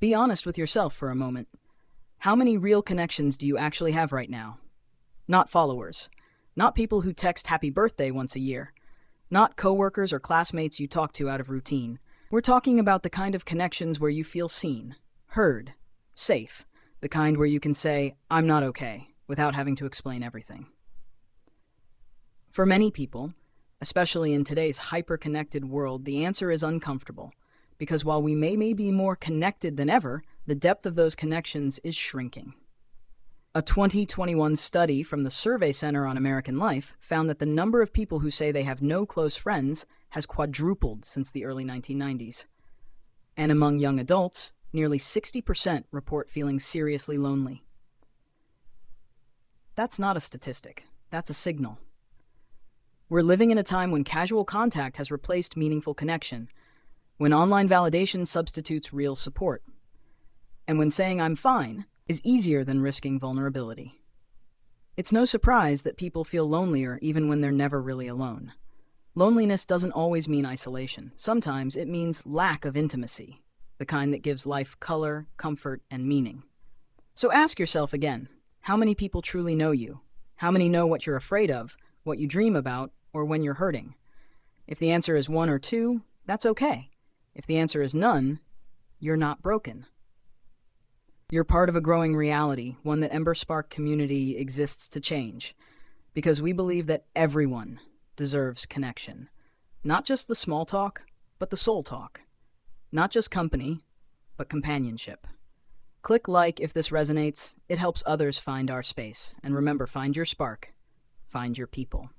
Be honest with yourself for a moment. How many real connections do you actually have right now? Not followers. Not people who text happy birthday once a year. Not coworkers or classmates you talk to out of routine. We're talking about the kind of connections where you feel seen, heard, safe. The kind where you can say, "I'm not okay," without having to explain everything. For many people, especially in today's hyper-connected world, the answer is uncomfortable. Because while we may be more connected than ever, the depth of those connections is shrinking. A 2021 study from the Survey Center on American Life found that the number of people who say they have no close friends has quadrupled since the early 1990s. And among young adults, nearly 60% report feeling seriously lonely. That's not a statistic, that's a signal. We're living in a time when casual contact has replaced meaningful connection, when online validation substitutes real support, and when saying "I'm fine" is easier than risking vulnerability. It's no surprise that people feel lonelier even when they're never really alone. Loneliness doesn't always mean isolation. Sometimes it means lack of intimacy, the kind that gives life color, comfort, and meaning. So ask yourself again, how many people truly know you? How many know what you're afraid of, what you dream about, or when you're hurting? If the answer is one or two, that's okay. If the answer is none, you're not broken. You're part of a growing reality, one that Emberspark Community exists to change, because we believe that everyone deserves connection. Not just the small talk, but the soul talk. Not just company, but companionship. Click like if this resonates. It helps others find our space. And remember, find your spark. Find your people.